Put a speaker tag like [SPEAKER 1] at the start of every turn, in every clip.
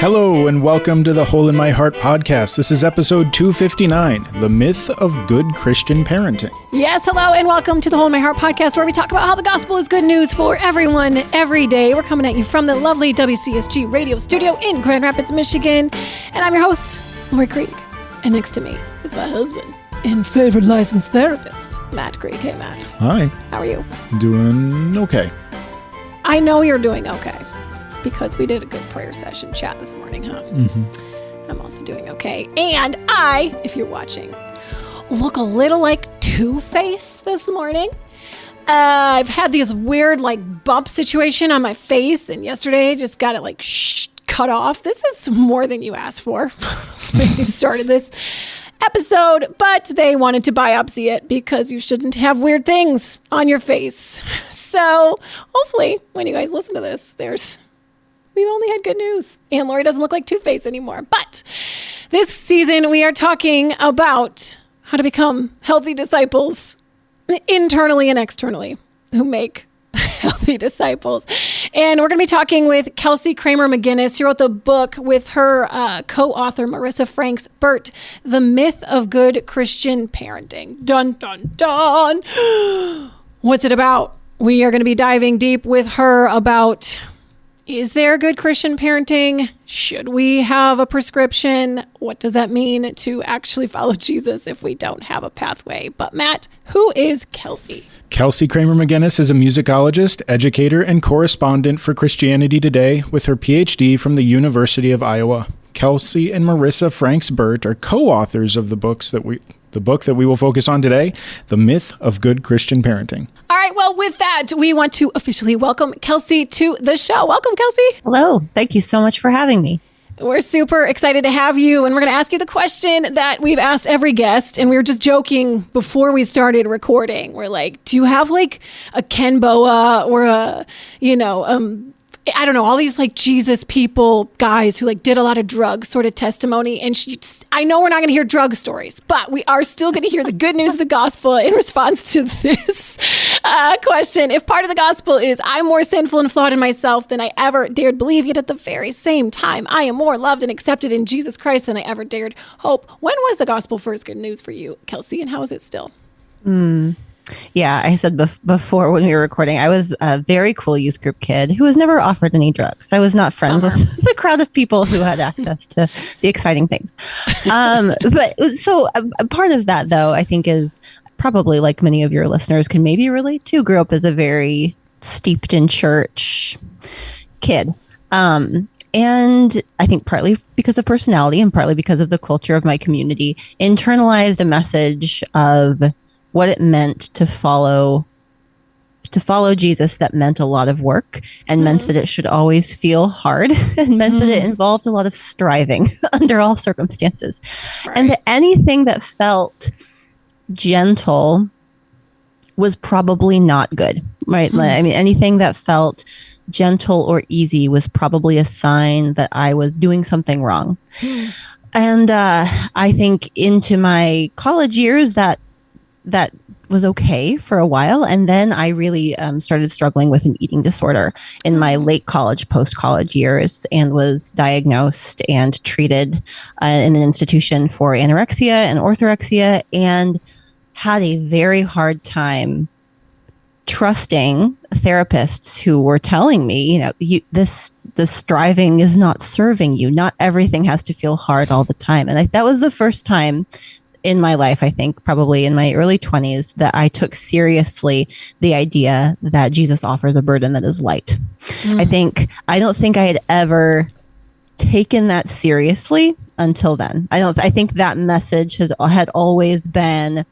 [SPEAKER 1] Hello and welcome to the Hole in My Heart podcast. This is episode 259, The Myth of Good Christian Parenting.
[SPEAKER 2] Yes, hello and welcome to the Hole in My Heart podcast, where we talk about how the gospel is good news for everyone every day. We're coming at you from the lovely WCSG radio studio in Grand Rapids, Michigan. And I'm your host, Lori Krieg. And next to me is my husband and favorite licensed therapist, Matt Krieg. Hey, Matt.
[SPEAKER 1] Hi.
[SPEAKER 2] How are you?
[SPEAKER 1] Doing okay.
[SPEAKER 2] I know you're doing okay because we did a good prayer session chat this morning, huh?
[SPEAKER 1] Mm-hmm.
[SPEAKER 2] I'm also doing okay. And I, if you're watching, look a little like Two-Face this morning. I've had this weird bump situation on my face, and yesterday I just got it cut off. This is more than you asked for when you started this episode, but they wanted to biopsy it because you shouldn't have weird things on your face. So hopefully when you guys listen to this, we've only had good news. And Lori doesn't look like Two-Face anymore. But this season, we are talking about how to become healthy disciples internally and externally who make healthy disciples. And we're going to be talking with Kelsey Kramer McGinnis, who wrote the book with her co-author, Marissa Franks-Burt, The Myth of Good Christian Parenting. Dun, dun, dun. What's it about? We are going to be diving deep with her about, is there good Christian parenting? Should we have a prescription? What does that mean to actually follow Jesus if we don't have a pathway? But Matt, who is Kelsey?
[SPEAKER 1] Kelsey Kramer McGinnis is a musicologist, educator, and correspondent for Christianity Today with her PhD from the University of Iowa. Kelsey and Marissa Franks-Burt are co-authors of the book that we will focus on today, The Myth of Good Christian Parenting.
[SPEAKER 2] All right, well, with that, we want to officially welcome Kelsey to the show. Welcome, Kelsey.
[SPEAKER 3] Hello. Thank you so much for having me.
[SPEAKER 2] We're super excited to have you, and we're going to ask you the question that we've asked every guest, and we were just joking before we started recording. We're like, do you have a Ken Boa or I don't know, all these Jesus people guys who did a lot of drugs sort of testimony. And I know we're not going to hear drug stories, but we are still going to hear the good news of the gospel in response to this question. If part of the gospel is I'm more sinful and flawed in myself than I ever dared believe, yet at the very same time, I am more loved and accepted in Jesus Christ than I ever dared hope. When was the gospel first good news for you, Kelsey, and how is it still?
[SPEAKER 3] Yeah, I said before when we were recording, I was a very cool youth group kid who was never offered any drugs. I was not friends with the crowd of people who had access to the exciting things. But so a part of that, though, I think is probably like many of your listeners can maybe relate to, grew up as a very steeped in church kid. And I think partly because of personality and partly because of the culture of my community, internalized a message of what it meant to follow Jesus. That meant a lot of work and meant that it should always feel hard and meant that it involved a lot of striving under all circumstances. Right. And that anything that felt gentle was probably not good, right? I mean, anything that felt gentle or easy was probably a sign that I was doing something wrong. And I think into my college years, that was okay for a while. And then I really started struggling with an eating disorder in my late college, post-college years, and was diagnosed and treated in an institution for anorexia and orthorexia, and had a very hard time trusting therapists who were telling me, this striving is not serving you. Not everything has to feel hard all the time. And that was the first time in my life, I think probably in my early 20s, that I took seriously the idea that Jesus offers a burden that is light. I don't think I had ever taken that seriously until then. I think that message had always been,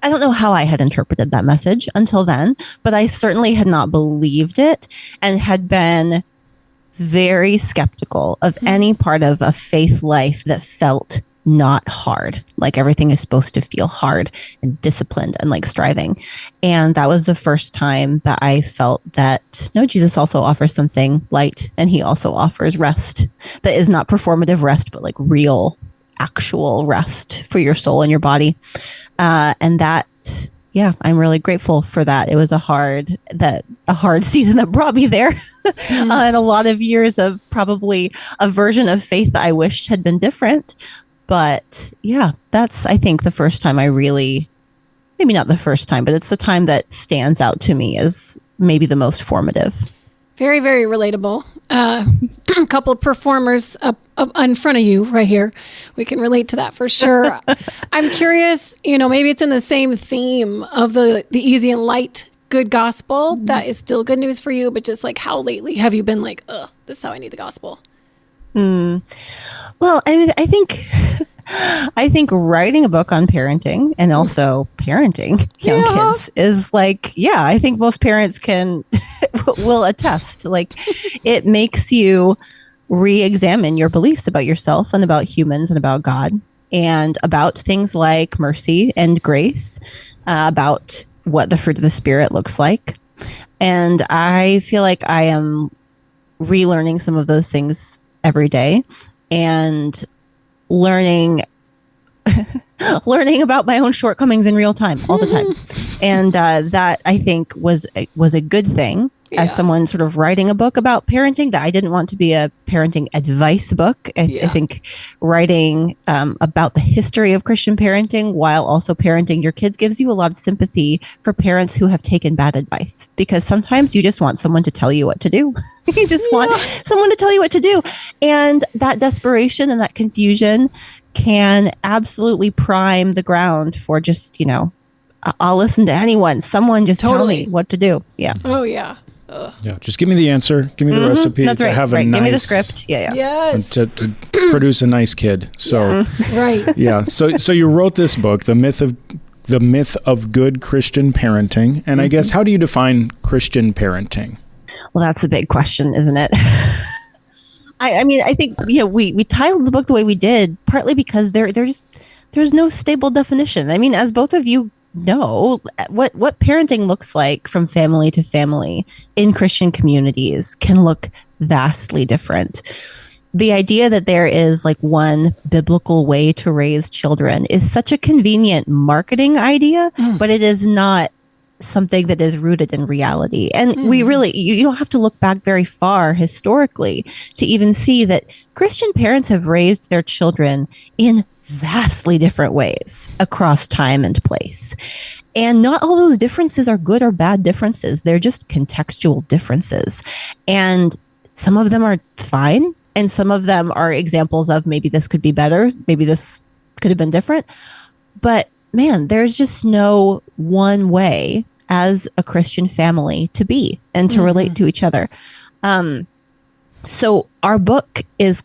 [SPEAKER 3] I don't know how I had interpreted that message until then, but I certainly had not believed it and had been very skeptical of any part of a faith life that felt not hard, like everything is supposed to feel hard and disciplined and like striving. And that was the first time that I felt that, no, Jesus also offers something light, and he also offers rest that is not performative rest, but like real, actual rest for your soul and your body. And that I'm really grateful for that. It was a hard season that brought me there. And a lot of years of probably a version of faith that I wished had been different. But yeah, that's, I think, the first time I really, maybe not the first time, but it's the time that stands out to me as maybe the most formative.
[SPEAKER 2] Very, very relatable. A couple of performers up in front of you right here. We can relate to that for sure. I'm curious, maybe it's in the same theme of the easy and light good gospel that is still good news for you, but just like how lately have you been like, this is how I need the gospel?
[SPEAKER 3] Well, I mean, I think writing a book on parenting and also parenting young kids is like, I think most parents will attest. Like, it makes you re-examine your beliefs about yourself and about humans and about God and about things like mercy and grace, about what the fruit of the Spirit looks like. And I feel like I am relearning some of those things every day and learning about my own shortcomings in real time all the time. And that I think was a good thing as someone sort of writing a book about parenting, that I didn't want to be a parenting advice book. I think writing about the history of Christian parenting while also parenting your kids gives you a lot of sympathy for parents who have taken bad advice, because sometimes you just want someone to tell you what to do. You just want someone to tell you what to do. And that desperation and that confusion can absolutely prime the ground for just, I'll listen to anyone. Someone just tell me what to do. Yeah.
[SPEAKER 2] Oh, yeah.
[SPEAKER 1] Yeah, just give me the answer. Give me the recipe.
[SPEAKER 3] That's right.
[SPEAKER 1] To have a
[SPEAKER 3] Give
[SPEAKER 1] nice,
[SPEAKER 3] me the script. Yeah.
[SPEAKER 2] Yes.
[SPEAKER 1] To produce a nice kid. So
[SPEAKER 2] right.
[SPEAKER 1] Yeah. So you wrote this book, The Myth of Good Christian Parenting. And I guess, how do you define Christian parenting?
[SPEAKER 3] Well, that's a big question, isn't it? I mean, I think we titled the book the way we did, partly because there's no stable definition. I mean, as both of you know, what parenting looks like from family to family in Christian communities can look vastly different. The idea that there is like one biblical way to raise children is such a convenient marketing idea, but it is not something that is rooted in reality. And we really, you don't have to look back very far historically to even see that Christian parents have raised their children in vastly different ways across time and place. And not all those differences are good or bad differences. They're just contextual differences. And some of them are fine. And some of them are examples of maybe this could be better. Maybe this could have been different. But man, there's just no one way as a Christian family to be and to relate to each other. So our book is,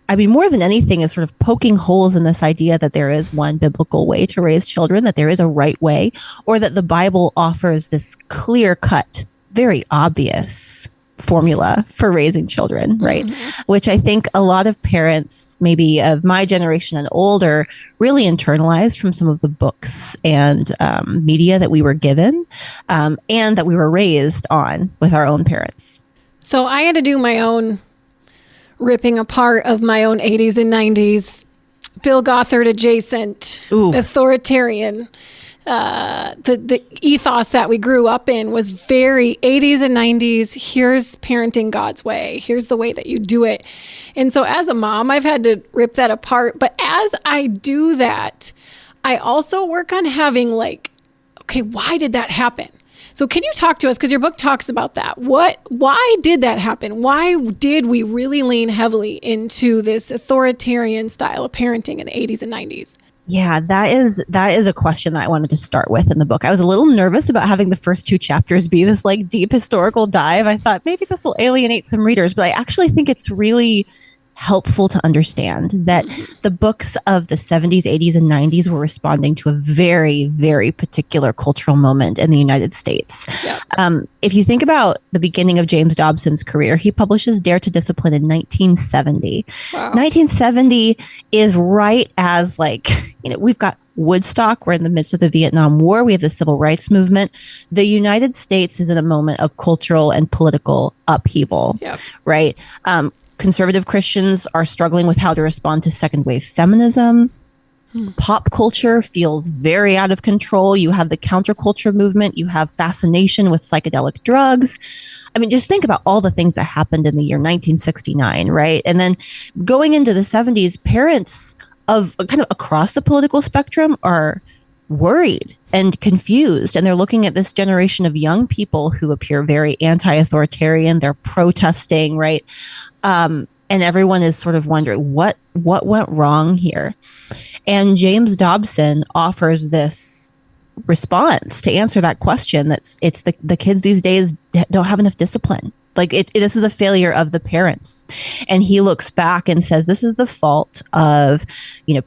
[SPEAKER 3] I mean, more than anything, is sort of poking holes in this idea that there is one biblical way to raise children, that there is a right way, or that the Bible offers this clear-cut, very obvious formula for raising children, right? Which I think a lot of parents, maybe of my generation and older, really internalized from some of the books and media that we were given and that we were raised on with our own parents.
[SPEAKER 2] So I had to do my own ripping apart of my own 80s and 90s, Bill Gothard adjacent, authoritarian. The ethos that we grew up in was very 80s and 90s. Here's parenting God's way. Here's the way that you do it. And so as a mom, I've had to rip that apart. But as I do that, I also work on having like, okay, why did that happen? So can you talk to us? Because your book talks about that. Why did that happen? Why did we really lean heavily into this authoritarian style of parenting in the 80s and 90s?
[SPEAKER 3] Yeah, that is a question that I wanted to start with in the book. I was a little nervous about having the first two chapters be this like deep historical dive. I thought maybe this will alienate some readers, but I actually think it's really helpful to understand that the books of the 70s, 80s, and 90s were responding to a very, very particular cultural moment in the United States. Yeah. If you think about the beginning of James Dobson's career, he publishes Dare to Discipline in 1970. Wow. 1970 is right as we've got Woodstock. We're in the midst of the Vietnam War. We have the civil rights movement. The United States is in a moment of cultural and political upheaval, right? Conservative Christians are struggling with how to respond to second wave feminism. Pop culture feels very out of control. You have the counterculture movement. You have fascination with psychedelic drugs. I mean, just think about all the things that happened in the year 1969, right? And then going into the 70s, parents of kind of across the political spectrum are worried and confused. And they're looking at this generation of young people who appear very anti-authoritarian. They're protesting, right? And everyone is sort of wondering what went wrong here. And James Dobson offers this response to answer that question. It's the kids these days don't have enough discipline. Like this is a failure of the parents. And he looks back and says, this is the fault of,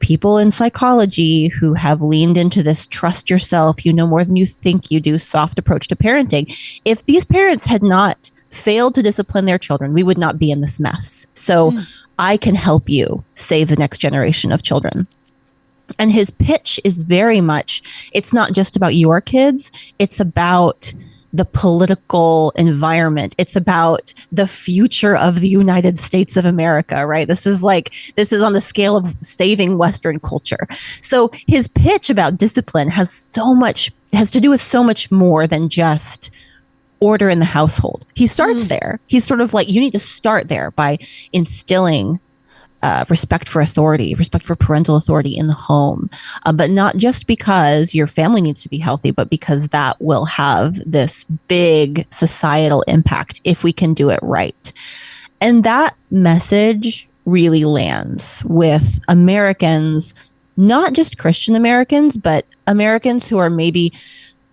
[SPEAKER 3] people in psychology who have leaned into this trust yourself, you know more than you think you do, soft approach to parenting. If these parents had not failed to discipline their children, we would not be in this mess. So I can help you save the next generation of children. And his pitch is very much, it's not just about your kids, it's about the political environment. It's about the future of the United States of America, right? This is on the scale of saving Western culture. So his pitch about discipline has to do with so much more than just order in the household. He starts there. He's sort of like, you need to start there by instilling respect for authority, respect for parental authority in the home, but not just because your family needs to be healthy, but because that will have this big societal impact if we can do it right. And that message really lands with Americans, not just Christian Americans, but Americans who are maybe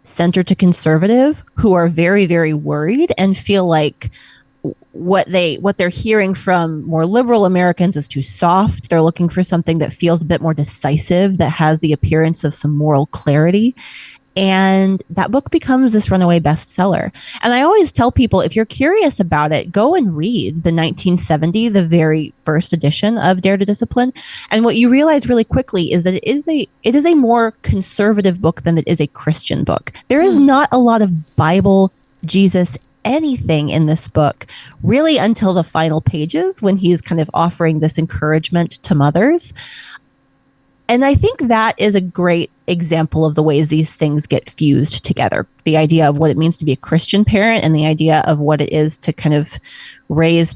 [SPEAKER 3] center to conservative, who are very, very worried and feel like what they're hearing from more liberal Americans is too soft. They're looking for something that feels a bit more decisive, that has the appearance of some moral clarity. And that book becomes this runaway bestseller. And I always tell people, if you're curious about it, go and read the 1970, the very first edition of Dare to Discipline. And what you realize really quickly is that it is a more conservative book than it is a Christian book. There is not a lot of Bible, Jesus, anything in this book really until the final pages when he's kind of offering this encouragement to mothers. And I think that is a great example of the ways these things get fused together. The idea of what it means to be a Christian parent and the idea of what it is to kind of raise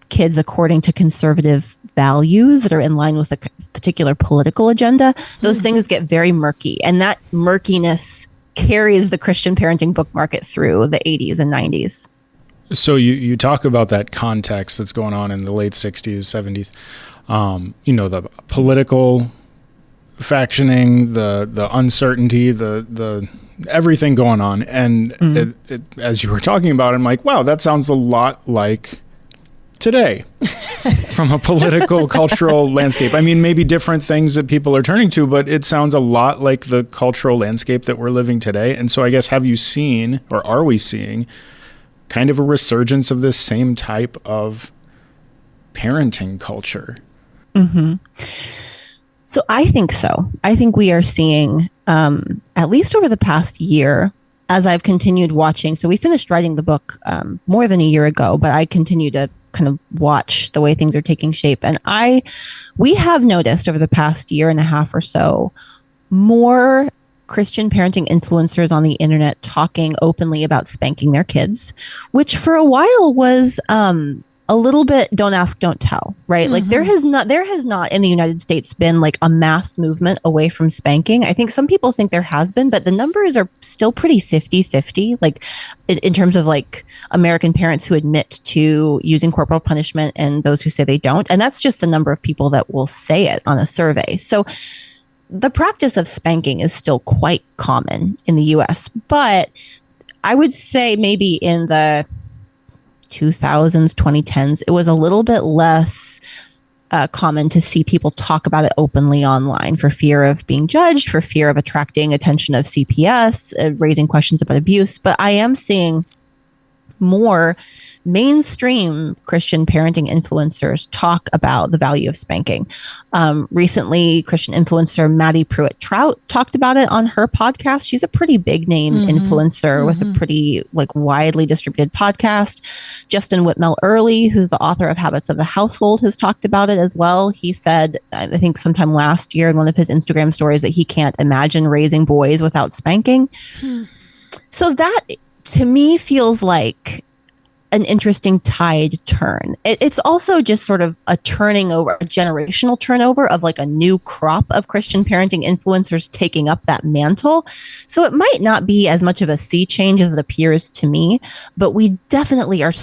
[SPEAKER 3] kids according to conservative values that are in line with a particular political agenda. Those things get very murky. And that murkiness carries the Christian parenting book market through the 80s and 90s.
[SPEAKER 1] So you talk about that context that's going on in the late 60s, 70s. The political factioning, the uncertainty, the everything going on. And as you were talking about it, I'm like, wow, that sounds a lot like today from a political, cultural landscape. I mean, maybe different things that people are turning to, but it sounds a lot like the cultural landscape that we're living today. And so I guess, have you seen, or are we seeing, kind of a resurgence of this same type of parenting culture?
[SPEAKER 3] So I think so. I think we are seeing, at least over the past year, as I've continued watching. So we finished writing the book more than a year ago, but I continue to kind of watch the way things are taking shape. And we have noticed over the past year and a half or so, more Christian parenting influencers on the internet talking openly about spanking their kids, which for a while was a little bit don't ask, don't tell, right? Like there has not in the United States been like a mass movement away from spanking. I think some people think there has been, but the numbers are still pretty 50-50, like in terms of like American parents who admit to using corporal punishment and those who say they don't. And that's just the number of people that will say it on a survey. So the practice of spanking is still quite common in the US, but I would say maybe in the 2000s, 2010s, it was a little bit less common to see people talk about it openly online for fear of being judged, for fear of attracting attention of CPS, raising questions about abuse. But I am seeing more mainstream Christian parenting influencers talk about the value of spanking. Recently, Christian influencer Maddie Pruitt-Trout talked about it on her podcast. She's a pretty big name influencer with a pretty widely distributed podcast. Justin Whitmell-Early, who's the author of Habits of the Household, has talked about it as well. He said, I think sometime last year in one of his Instagram stories, that he can't imagine raising boys without spanking. So that, to me, feels like an interesting tide turn. It's also just sort of a turning over, a generational turnover of like a new crop of Christian parenting influencers taking up that mantle. So it might not be as much of a sea change as it appears to me, but we definitely are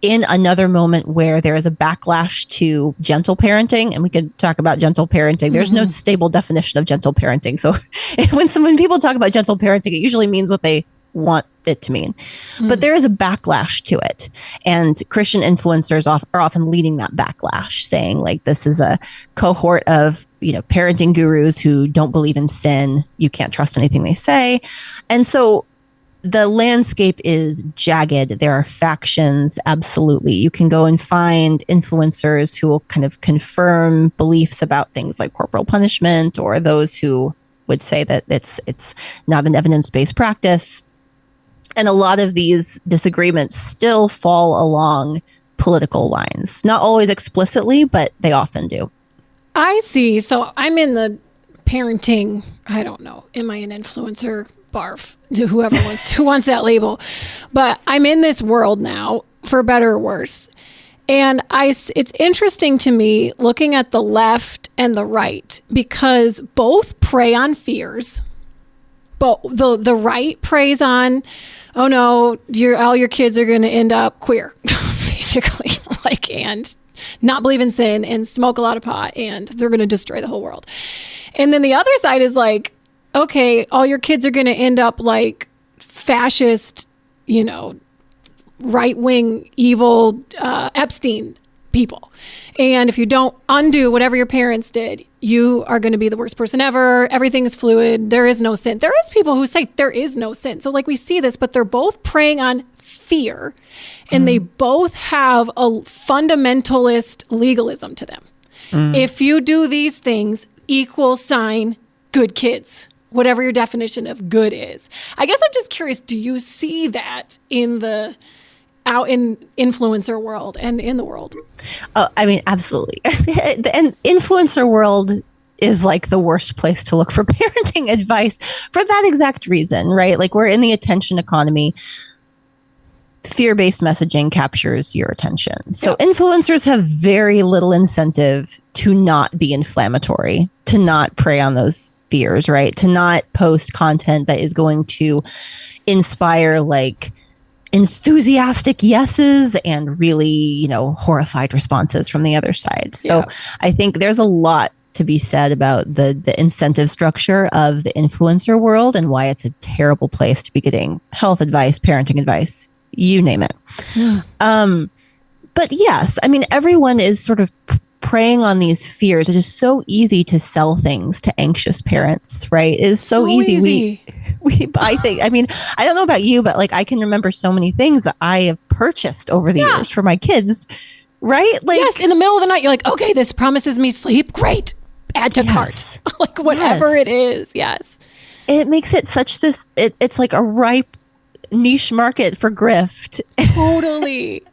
[SPEAKER 3] in another moment where there is a backlash to gentle parenting, and we could talk about gentle parenting. There's no stable definition of gentle parenting. So when people talk about gentle parenting, it usually means what they want it to mean. But there is a backlash to it. And Christian influencers are often leading that backlash, saying like, this is a cohort of, parenting gurus who don't believe in sin. You can't trust anything they say. And so the landscape is jagged. There are factions. Absolutely. You can go and find influencers who will kind of confirm beliefs about things like corporal punishment, or those who would say that it's not an evidence-based practice. And a lot of these disagreements still fall along political lines, not always explicitly, but they often do.
[SPEAKER 2] I see. So I'm in the parenting, I don't know, am I an influencer? Barf, to who wants that label. But I'm in this world now, for better or worse. And it's interesting to me looking at the left and the right, because both prey on fears. But the right preys on, oh no, all your kids are going to end up queer, basically, and not believe in sin and smoke a lot of pot, and they're going to destroy the whole world. And then the other side is like, okay, all your kids are going to end up like fascist, right-wing, evil Epstein people. And if you don't undo whatever your parents did, you are going to be the worst person ever. Everything is fluid. There is no sin. There is people who say there is no sin. So we see this, but they're both preying on fear, and they both have a fundamentalist legalism to them. If you do these things, equal sign good kids, whatever your definition of good is. I guess I'm just curious, do you see that out in influencer world and in the world?
[SPEAKER 3] Oh, I mean, absolutely. And influencer world is like the worst place to look for parenting advice for that exact reason, right? Like, we're in the attention economy. Fear-based messaging captures your attention. So influencers have very little incentive to not be inflammatory, to not prey on those fears, right? To not post content that is going to inspire like enthusiastic yeses and really, horrified responses from the other side. So I think there's a lot to be said about the incentive structure of the influencer world and why it's a terrible place to be getting health advice, parenting advice, you name it. But yes, I mean, everyone is sort of preying on these fears. It is so easy to sell things to anxious parents, right? It is so easy. We buy things. I mean, I don't know about you, but like, I can remember so many things that I have purchased over the years for my kids, right? Like,
[SPEAKER 2] yes, in the middle of the night, you're like, okay, this promises me sleep. Great. Add to cart. Like, whatever it is. Yes.
[SPEAKER 3] It makes it such this, it's like a ripe niche market for grift.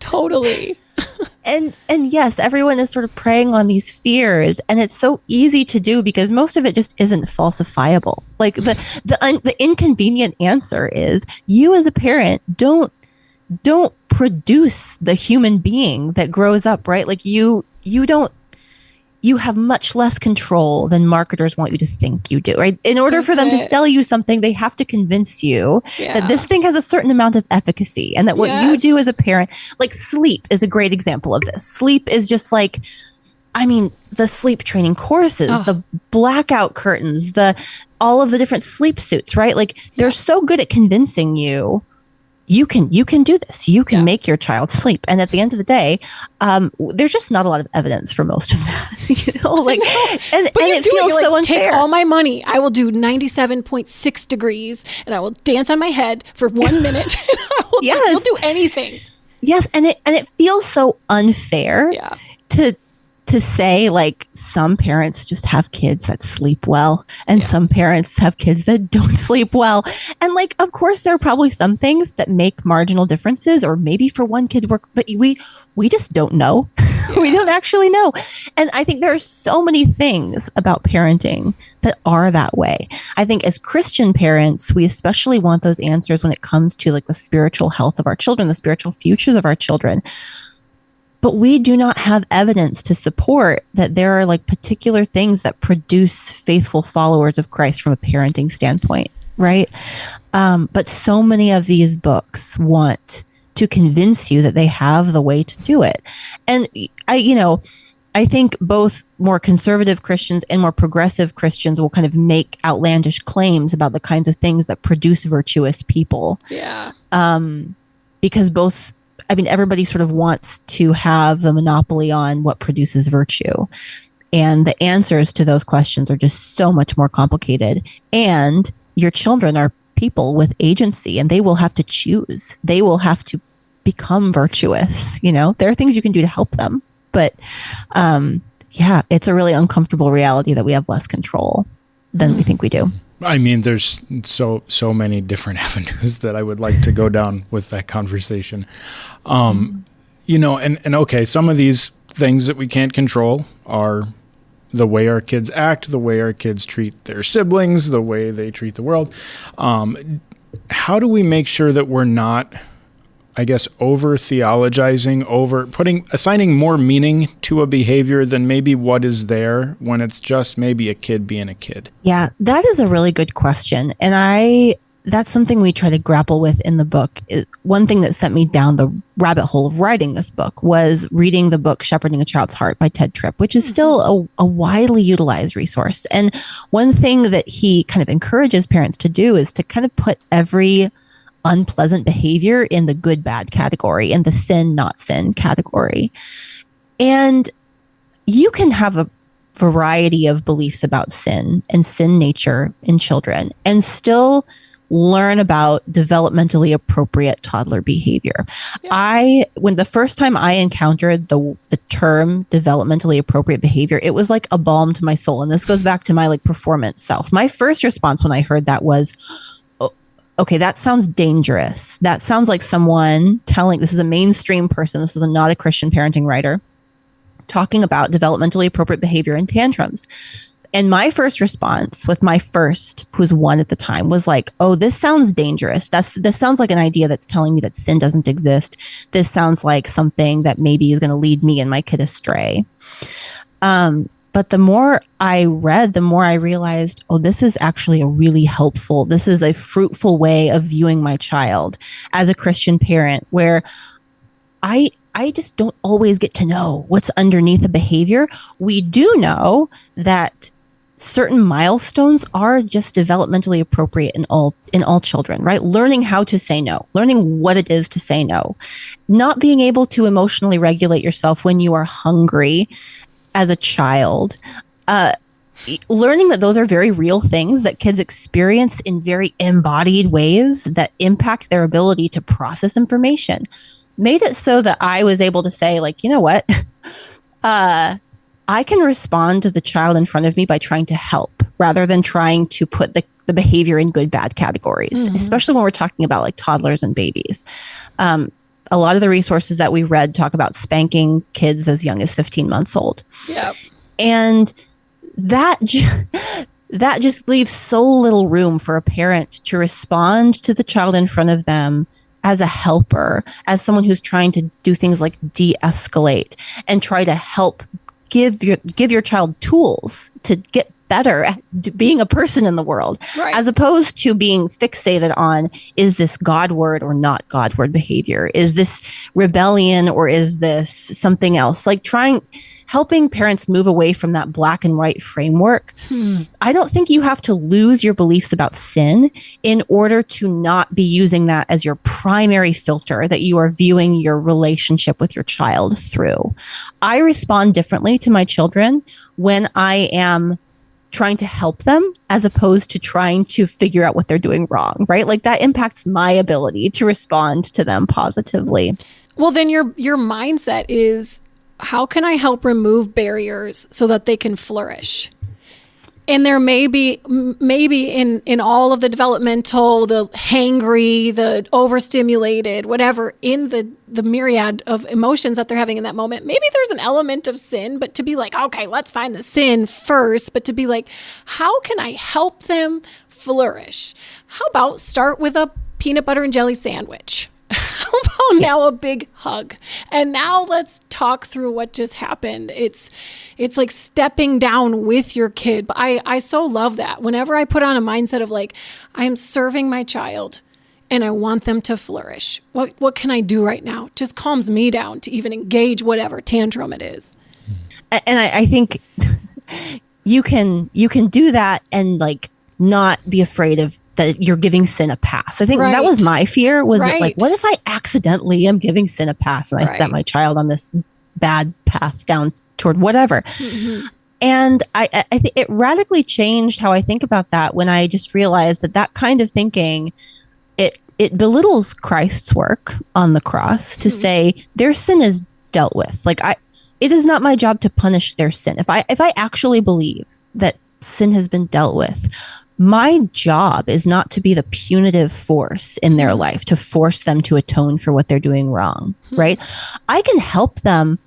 [SPEAKER 3] Totally. And yes, everyone is sort of preying on these fears, and it's so easy to do because most of it just isn't falsifiable. Like the inconvenient answer is, you as a parent don't produce the human being that grows up, right? Like you have much less control than marketers want you to think you do, right? In order for them to sell you something, they have to convince you that this thing has a certain amount of efficacy, and that what you do as a parent, like sleep is a great example of this. Sleep is just like, I mean, the sleep training courses, the blackout curtains, all of the different sleep suits, right? Like they're so good at convincing you you can do this. You can make your child sleep. And at the end of the day, there's just not a lot of evidence for most of that. And it feels so unfair.
[SPEAKER 2] Take all my money. I will do 97.6 degrees and I will dance on my head for 1 minute. You'll do anything.
[SPEAKER 3] Yes. And it feels so unfair to say, like, some parents just have kids that sleep well and some parents have kids that don't sleep well. And, like, of course, there are probably some things that make marginal differences, or maybe for one kid work, but we just don't know. We don't actually know. And I think there are so many things about parenting that are that way. I think as Christian parents, we especially want those answers when it comes to, like, the spiritual health of our children, the spiritual futures of our children. But we do not have evidence to support that there are, like, particular things that produce faithful followers of Christ from a parenting standpoint, right? But so many of these books want to convince you that they have the way to do it. And I think both more conservative Christians and more progressive Christians will kind of make outlandish claims about the kinds of things that produce virtuous people.
[SPEAKER 2] Yeah.
[SPEAKER 3] Because everybody sort of wants to have the monopoly on what produces virtue. And the answers to those questions are just so much more complicated. And your children are people with agency, and they will have to choose. They will have to become virtuous. There are things you can do to help them. But it's a really uncomfortable reality that we have less control than we think we do.
[SPEAKER 1] I mean, there's so many different avenues that I would like to go down with that conversation. And okay, some of these things that we can't control are the way our kids act, the way our kids treat their siblings, the way they treat the world. How do we make sure that we're not, I guess, over-theologizing, assigning more meaning to a behavior than maybe what is there when it's just maybe a kid being a kid? Yeah,
[SPEAKER 3] that is a really good question. And that's something we try to grapple with in the book. One thing that sent me down the rabbit hole of writing this book was reading the book Shepherding a Child's Heart by Ted Tripp, which is still a widely utilized resource. And one thing that he kind of encourages parents to do is to kind of put every unpleasant behavior in the good bad category, in the sin not sin category. And you can have a variety of beliefs about sin and sin nature in children and still learn about developmentally appropriate toddler behavior. Yeah. When the first time I encountered the term developmentally appropriate behavior, it was like a balm to my soul. And this goes back to my, like, performance self. My first response when I heard that was, okay, that sounds dangerous. That sounds like someone this is a mainstream person, this is not a Christian parenting writer, talking about developmentally appropriate behavior and tantrums. And my first response with my first, who was 1 at the time, was like, oh, this sounds dangerous. This sounds like an idea that's telling me that sin doesn't exist. This sounds like something that maybe is going to lead me and my kid astray. But the more I read, the more I realized, oh, this is actually this is a fruitful way of viewing my child as a Christian parent, where I just don't always get to know what's underneath a behavior. We do know that certain milestones are just developmentally appropriate in all children, right? Learning how to say no, learning what it is to say no, not being able to emotionally regulate yourself when you are hungry as a child, learning that those are very real things that kids experience in very embodied ways that impact their ability to process information, made it so that I was able to say, like, you know what? I can respond to the child in front of me by trying to help rather than trying to put the behavior in good, bad categories, especially when we're talking about, like, toddlers and babies. A lot of the resources that we read talk about spanking kids as young as 15 months old.
[SPEAKER 2] Yep.
[SPEAKER 3] And that just leaves so little room for a parent to respond to the child in front of them as a helper, as someone who's trying to do things like de-escalate and try to help give your child tools to get better at being a person in the world,
[SPEAKER 2] Right.
[SPEAKER 3] as opposed to being fixated on, is this Godward or not Godward behavior? Is this rebellion or is this something else? Like helping parents move away from that black and white framework. I don't think you have to lose your beliefs about sin in order to not be using that as your primary filter that you are viewing your relationship with your child through. I respond differently to my children when I am trying to help them as opposed to trying to figure out what they're doing wrong, right? Like that impacts my ability to respond to them positively.
[SPEAKER 2] Well, then your mindset is, how can I help remove barriers so that they can flourish? And there may be in all of the developmental, the hangry, the overstimulated, whatever, in the myriad of emotions that they're having in that moment, maybe there's an element of sin, but to be like, okay, let's find the sin first, but to be like, how can I help them flourish? How about start with a peanut butter and jelly sandwich? How about now a big hug? And now let's talk through what just happened. It's like stepping down with your kid. But I so love that. Whenever I put on a mindset of like, I am serving my child and I want them to flourish. What can I do right now? Just calms me down to even engage whatever tantrum it is.
[SPEAKER 3] And I think you can do that and like not be afraid of that you're giving sin a pass. I think that was my fear, was it like, what if I accidentally am giving sin a pass and I set my child on this bad path down toward whatever. And I think it radically changed how I think about that when I just realized that kind of thinking, it belittles Christ's work on the cross to say their sin is dealt with. Like it is not my job to punish their sin. If I actually believe that sin has been dealt with, my job is not to be the punitive force in their life to force them to atone for what they're doing wrong, right? I can help them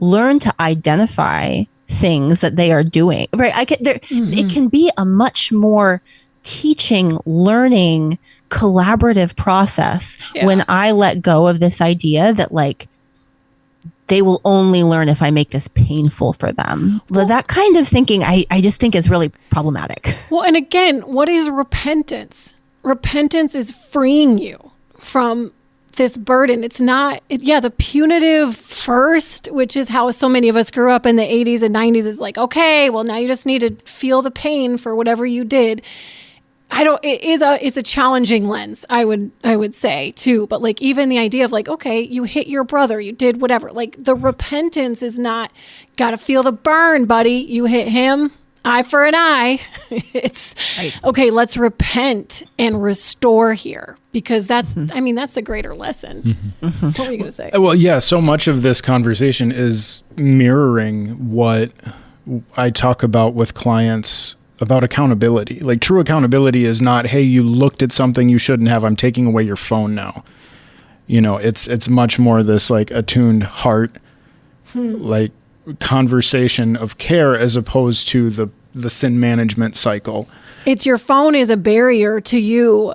[SPEAKER 3] learn to identify things that they are doing, right? It can be a much more teaching, learning, collaborative process when I let go of this idea that like, they will only learn if I make this painful for them. Well, that kind of thinking, I just think is really problematic.
[SPEAKER 2] Well, and again, what is repentance? Repentance is freeing you from this burden. It's not, the punitive first, which is how so many of us grew up in the 80s and 90s, is like, okay, well, now you just need to feel the pain for whatever you did. It's a challenging lens, I would say too. But like even the idea of like, okay, you hit your brother, you did whatever. Like the repentance is not, gotta feel the burn, buddy. You hit him, eye for an eye. It's okay, let's repent and restore here, because that's the greater lesson. What were you gonna say?
[SPEAKER 1] Well, yeah, so much of this conversation is mirroring what I talk about with clients about accountability. Like true accountability is not, hey, you looked at something you shouldn't have, I'm taking away your phone now. You know, it's much more this like attuned heart, like conversation of care, as opposed to the sin management cycle.
[SPEAKER 2] It's your phone is a barrier to you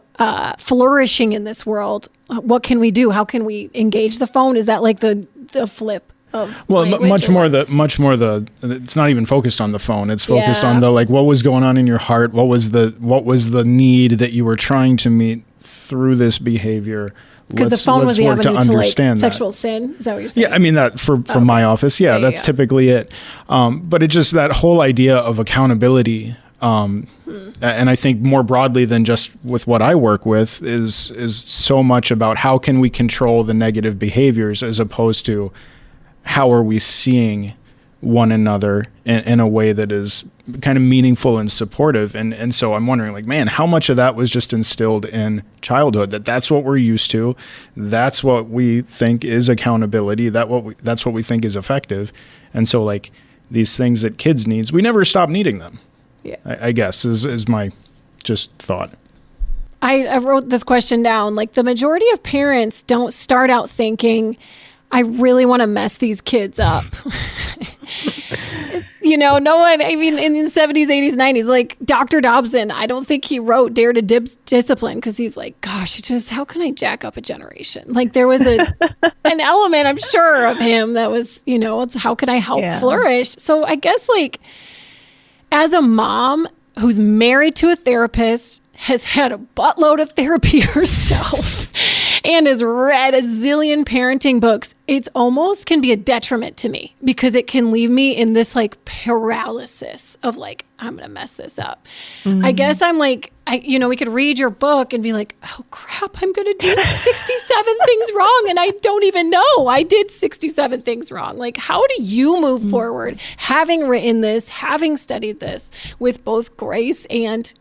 [SPEAKER 2] flourishing in this world. What can we do? How can we engage the phone? Is that like the flip?
[SPEAKER 1] Much more the it's not even focused on the phone. It's focused on the like, what was going on in your heart? What was the need that you were trying to meet through this behavior?
[SPEAKER 2] Because the phone was the avenue to like sexual sin. Is that what you're saying?
[SPEAKER 1] Yeah, I mean that from my office. Yeah, that's typically it. But it's just that whole idea of accountability. And I think more broadly than just with what I work with is so much about how can we control the negative behaviors, as opposed to how are we seeing one another in a way that is kind of meaningful and supportive. And so I'm wondering, like, man, how much of that was just instilled in childhood, that's what we're used to. That's what we think is accountability. That's what we think is effective. And so like these things that kids needs, we never stop needing them. Yeah. I guess is my just thought.
[SPEAKER 2] I wrote this question down. Like the majority of parents don't start out thinking, I really want to mess these kids up. No one, I mean, in the 70s, 80s, 90s, like Dr. Dobson, I don't think he wrote Dare to Discipline because he's like, gosh, how can I jack up a generation? Like there was an element, I'm sure, of him that was, it's how can I help flourish? So I guess like, as a mom who's married to a therapist, has had a buttload of therapy herself, and has read a zillion parenting books, it's almost can be a detriment to me because it can leave me in this like paralysis of like, I'm going to mess this up. I guess I'm like, we could read your book and be like, oh crap, I'm going to do 67 things wrong. And I don't even know I did 67 things wrong. Like, how do you move forward, having written this, having studied this with both grace and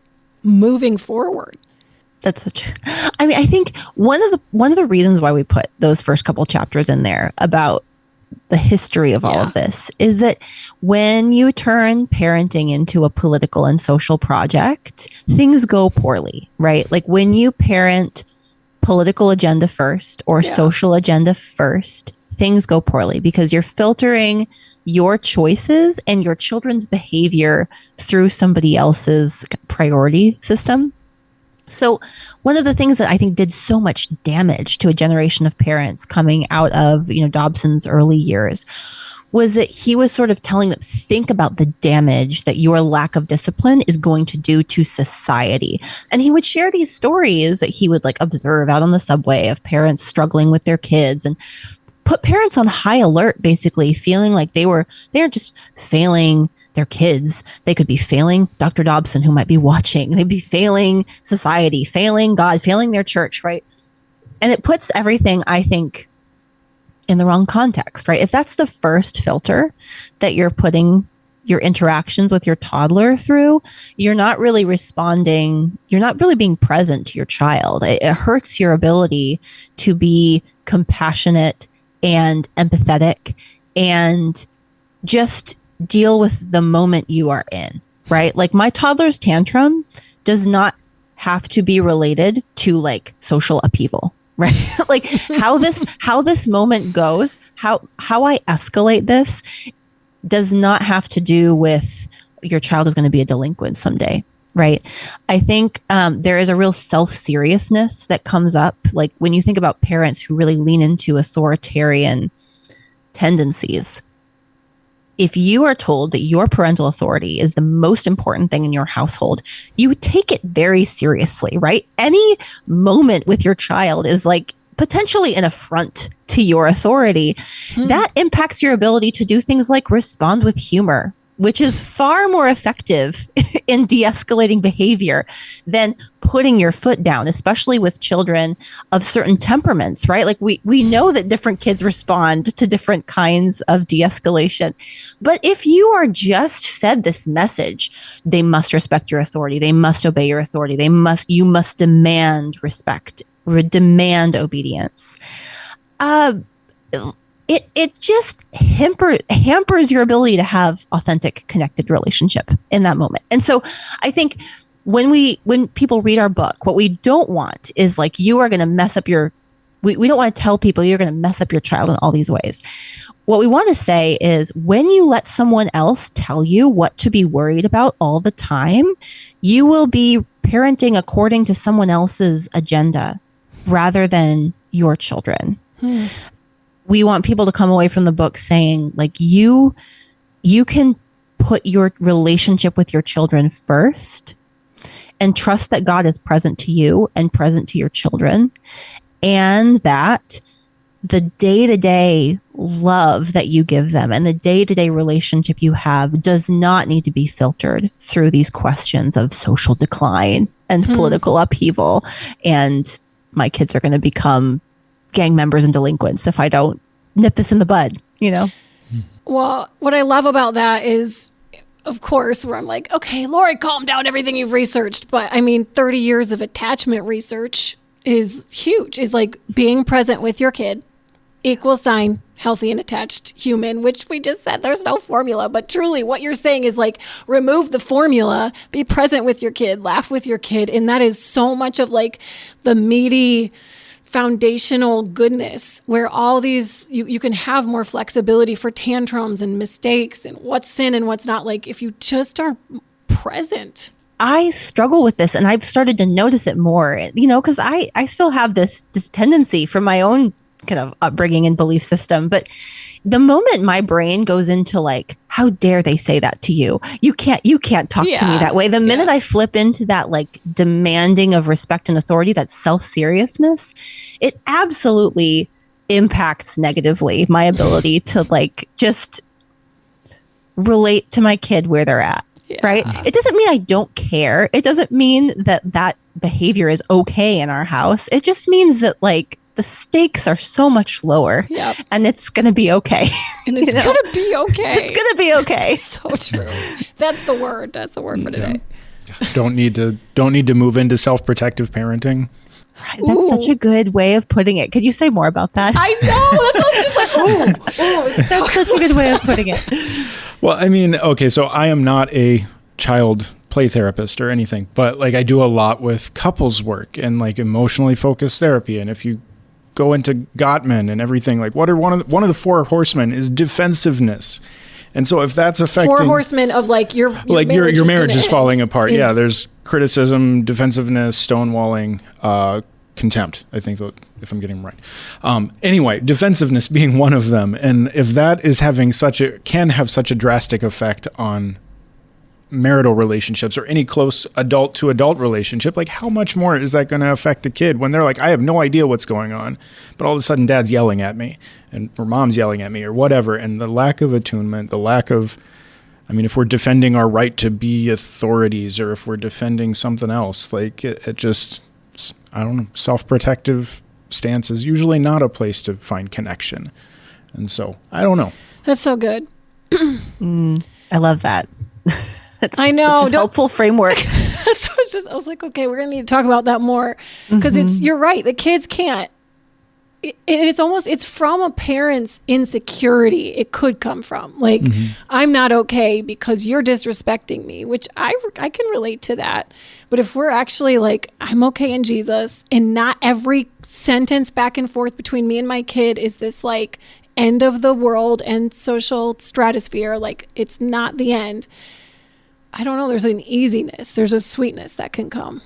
[SPEAKER 2] moving forward?
[SPEAKER 3] That's I think one of the reasons why we put those first couple chapters in there about the history of all of this is that when you turn parenting into a political and social project, things go poorly, right? Like when you parent political agenda first or social agenda first, things go poorly because you're filtering your choices and your children's behavior through somebody else's priority system. So one of the things that I think did so much damage to a generation of parents coming out of, Dobson's early years was that he was sort of telling them, think about the damage that your lack of discipline is going to do to society. And he would share these stories that he would like observe out on the subway of parents struggling with their kids and put parents on high alert, basically feeling like they're just failing their kids. They could be failing Dr. Dobson, who might be watching. They'd be failing society, failing God, failing their church, right? And it puts everything, I think, in the wrong context, right? If that's the first filter that you're putting your interactions with your toddler through, you're not really responding. You're not really being present to your child. It hurts your ability to be compassionate and empathetic and just deal with the moment you are in, right? Like my toddler's tantrum does not have to be related to like social upheaval, right? Like how this moment goes, how I escalate this does not have to do with your child is going to be a delinquent someday, right? I think there is a real self-seriousness that comes up. Like when you think about parents who really lean into authoritarian tendencies, if you are told that your parental authority is the most important thing in your household, you take it very seriously, right? Any moment with your child is like potentially an affront to your authority. That impacts your ability to do things like respond with humor, which is far more effective in de-escalating behavior than putting your foot down, especially with children of certain temperaments, right? Like we know that different kids respond to different kinds of de-escalation. But if you are just fed this message, they must respect your authority, they must obey your authority, you must demand respect, demand obedience. It just hampers your ability to have authentic, connected relationship in that moment. And so I think when people read our book, what we don't want is like, you are going to mess up we don't want to tell people you're going to mess up your child in all these ways. What we want to say is when you let someone else tell you what to be worried about all the time, you will be parenting according to someone else's agenda rather than your children. We want people to come away from the book saying, like, you can put your relationship with your children first and trust that God is present to you and present to your children, and that the day-to-day love that you give them and the day-to-day relationship you have does not need to be filtered through these questions of social decline and political upheaval. And my kids are going to become gang members and delinquents if I don't nip this in the bud,
[SPEAKER 2] Well, what I love about that is, of course, where I'm like, okay, Lori, calm down everything you've researched. But 30 years of attachment research is huge. Is like being present with your kid, equal sign, healthy and attached human, which we just said there's no formula. But truly what you're saying is like, remove the formula, be present with your kid, laugh with your kid. And that is so much of like the meaty foundational goodness where all these, you can have more flexibility for tantrums and mistakes and what's sin and what's not, like if you just are present.
[SPEAKER 3] I struggle with this and I've started to notice it more, because I still have this tendency from my own kind of upbringing and belief system. But the moment my brain goes into like how dare they say that to you? You can't talk to me that way. The minute I flip into that like demanding of respect and authority, that self-seriousness, it absolutely impacts negatively my ability to like just relate to my kid where they're at. Right. It doesn't mean I don't care. It doesn't mean that behavior is okay in our house. It just means that like the stakes are so much lower and it's going to be okay.
[SPEAKER 2] And it's going to be okay.
[SPEAKER 3] It's going to be okay.
[SPEAKER 2] So true. That's the word. That's the word for today.
[SPEAKER 1] Don't need to move into self-protective parenting.
[SPEAKER 3] Right. That's such a good way of putting it. Could you say more about that?
[SPEAKER 2] I know. That's just like,
[SPEAKER 3] that's such a good way of putting it.
[SPEAKER 1] Well, I mean, okay, so I am not a child play therapist or anything, but like I do a lot with couples work and like emotionally focused therapy. And if you go into Gottman and everything, like what are one of the four horsemen is defensiveness. And so if that's affecting
[SPEAKER 2] 4 horsemen of like your
[SPEAKER 1] marriage is falling apart. Yeah, there's criticism, defensiveness, stonewalling, contempt, I think, if I'm getting them right. Anyway, defensiveness being one of them. And if that is can have such a drastic effect on marital relationships or any close adult to adult relationship, like how much more is that going to affect a kid when they're like, I have no idea what's going on, but all of a sudden dad's yelling at me or mom's yelling at me or whatever. And the lack of attunement, if we're defending our right to be authorities or if we're defending something else, like it just, I don't know, self-protective stance is usually not a place to find connection. And so, I don't know.
[SPEAKER 2] That's so good.
[SPEAKER 3] I love that. That's
[SPEAKER 2] I know.
[SPEAKER 3] Such a helpful framework.
[SPEAKER 2] So I was like, okay, we're going to need to talk about that more because you're right. The kids can't. It's from a parent's insecurity. It could come from like, I'm not okay because you're disrespecting me, which I can relate to that. But if we're actually like, I'm okay in Jesus and not every sentence back and forth between me and my kid is this like end of the world and social stratosphere. Like it's not the end. I don't know. There's an easiness. There's a sweetness that can come.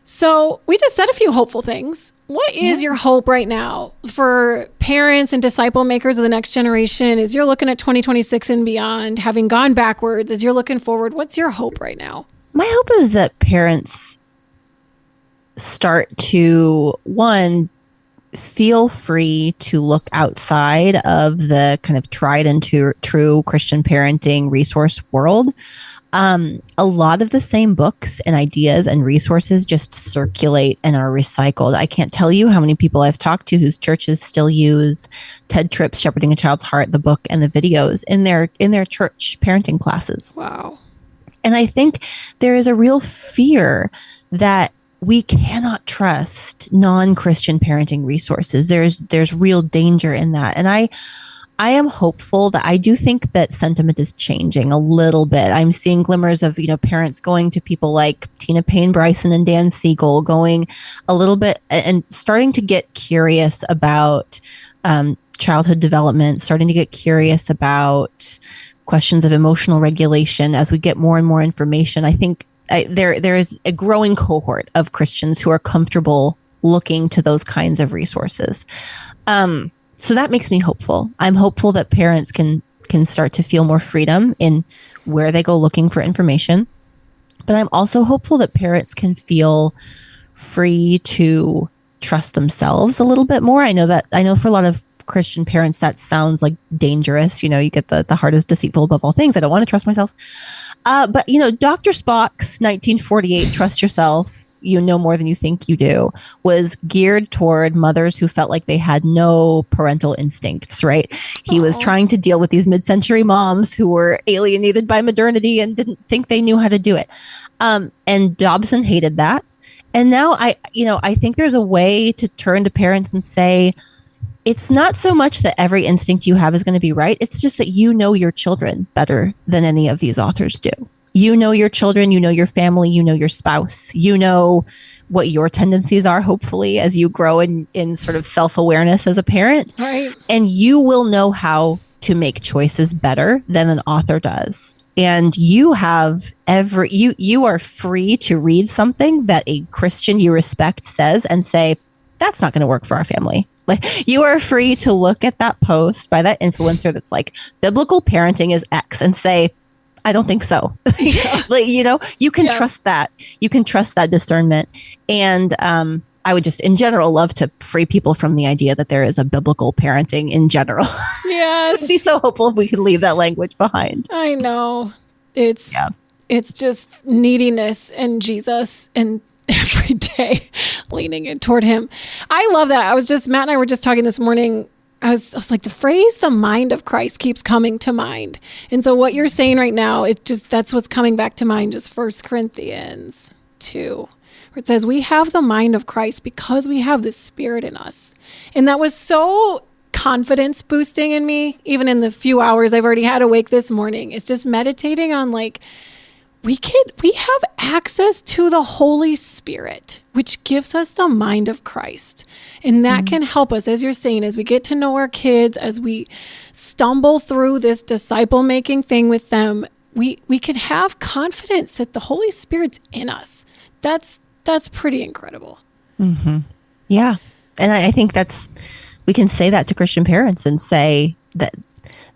[SPEAKER 2] So we just said a few hopeful things. What is your hope right now for parents and disciple makers of the next generation as you're looking at 2026 and beyond, having gone backwards, as you're looking forward? What's your hope right now?
[SPEAKER 3] My hope is that parents start to, one, feel free to look outside of the kind of tried and true Christian parenting resource world. A lot of the same books and ideas and resources just circulate and are recycled. I can't tell you how many people I've talked to whose churches still use Ted Tripp's Shepherding a Child's Heart, the book and the videos in their church parenting classes.
[SPEAKER 2] Wow. And
[SPEAKER 3] I think there is a real fear that we cannot trust non-Christian parenting resources. There's real danger in that. And I am hopeful that I do think that sentiment is changing a little bit. I'm seeing glimmers of, parents going to people like Tina Payne Bryson and Dan Siegel, going a little bit and starting to get curious about childhood development, starting to get curious about questions of emotional regulation as we get more and more information. I think there is a growing cohort of Christians who are comfortable looking to those kinds of resources. So that makes me hopeful. I'm hopeful that parents can start to feel more freedom in where they go looking for information. But I'm also hopeful that parents can feel free to trust themselves a little bit more. I know for a lot of Christian parents, that sounds like dangerous. You get the heart is deceitful above all things. I don't want to trust myself. But Dr. Spock's 1948, Trust Yourself, you know more than you think you do, was geared toward mothers who felt like they had no parental instincts, right? He was trying to deal with these mid-century moms who were alienated by modernity and didn't think they knew how to do it. And Dobson hated that. And now I think there's a way to turn to parents and say, it's not so much that every instinct you have is going to be right. It's just that you know your children better than any of these authors do. You know your children, you know your family, you know your spouse, you know what your tendencies are, hopefully, as you grow in sort of self-awareness as a parent.
[SPEAKER 2] Right.
[SPEAKER 3] And you will know how to make choices better than an author does. And you have you are free to read something that a Christian you respect says and say, that's not going to work for our family. Like, you are free to look at that post by that influencer that's like, biblical parenting is X, and say, I don't think so. Like, you can trust that. You can trust that discernment. And I would just, in general, love to free people from the idea that there is a biblical parenting in general.
[SPEAKER 2] Yes.
[SPEAKER 3] I'd be so hopeful if we could leave that language behind.
[SPEAKER 2] I know. It's just neediness and Jesus, and every day leaning in toward him. I love that. Matt and I were just talking this morning. I was like, the phrase, the mind of Christ, keeps coming to mind. And so what you're saying right now, that's what's coming back to mind, just 1 Corinthians 2, where it says, we have the mind of Christ because we have the Spirit in us. And that was so confidence boosting in me, even in the few hours I've already had awake this morning. It's just meditating on, like, we have access to the Holy Spirit, which gives us the mind of Christ. And that can help us, as you're saying, as we get to know our kids, as we stumble through this disciple-making thing with them, we can have confidence that the Holy Spirit's in us. That's pretty incredible.
[SPEAKER 3] Mm-hmm. Yeah. And I think we can say that to Christian parents and say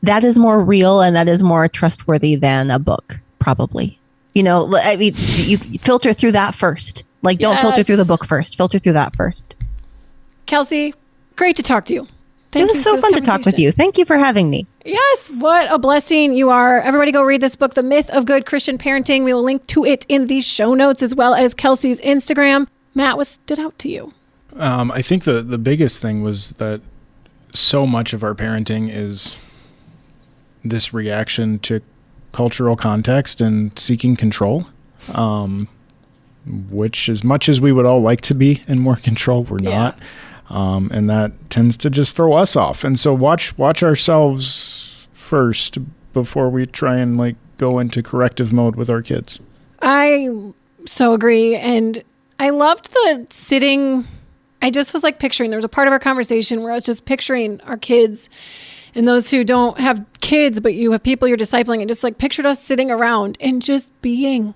[SPEAKER 3] that is more real and that is more trustworthy than a book, probably. I mean, you filter through that first. Like, don't filter through the book first. Filter through that first.
[SPEAKER 2] Kelsey, great to talk to you.
[SPEAKER 3] It was so fun to talk with you. Thank you for having me.
[SPEAKER 2] Yes, what a blessing you are. Everybody go read this book, The Myth of Good Christian Parenting. We will link to it in the show notes, as well as Kelsey's Instagram. Matt, what stood out to you?
[SPEAKER 1] I think the biggest thing was that so much of our parenting is this reaction to cultural context and seeking control, which, as much as we would all like to be in more control, we're not. And that tends to just throw us off. And so watch ourselves first before we try and, like, go into corrective mode with our kids.
[SPEAKER 2] I so agree. And I loved the sitting. I just was like picturing, there was a part of our conversation where I was just picturing our kids and those who don't have kids, but you have people you're discipling, and just like pictured us sitting around and just being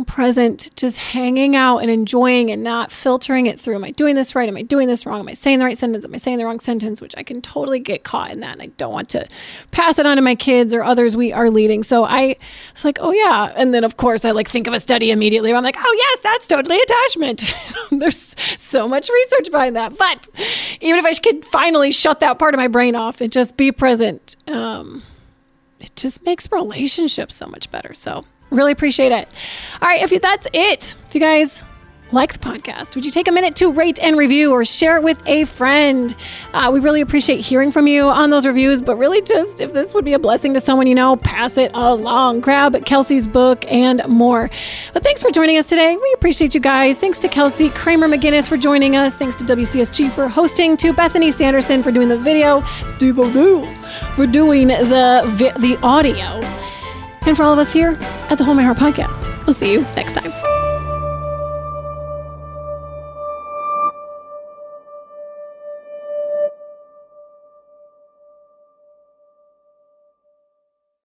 [SPEAKER 2] present, just hanging out and enjoying and not filtering it through. Am I doing this right? Am I doing this wrong? Am I saying the right sentence? Am I saying the wrong sentence? Which I can totally get caught in that. And I don't want to pass it on to my kids or others we are leading. So I was like, oh yeah. And then of course I think of a study immediately. I'm like, oh yes, that's totally attachment. There's so much research behind that. But even if I could finally shut that part of my brain off and just be present, it just makes relationships so much better. So really appreciate it. All right, that's it. If you guys like the podcast, would you take a minute to rate and review or share it with a friend? We really appreciate hearing from you on those reviews, but really just if this would be a blessing to someone you know, pass it along. Grab Kelsey's book and more. But thanks for joining us today. We appreciate you guys. Thanks to Kelsey Kramer McGinnis for joining us. Thanks to WCSG for hosting, to Bethany Sanderson for doing the video, Steve O'Neill for doing the audio. And for all of us here at the Home My Heart Podcast, we'll see you next time.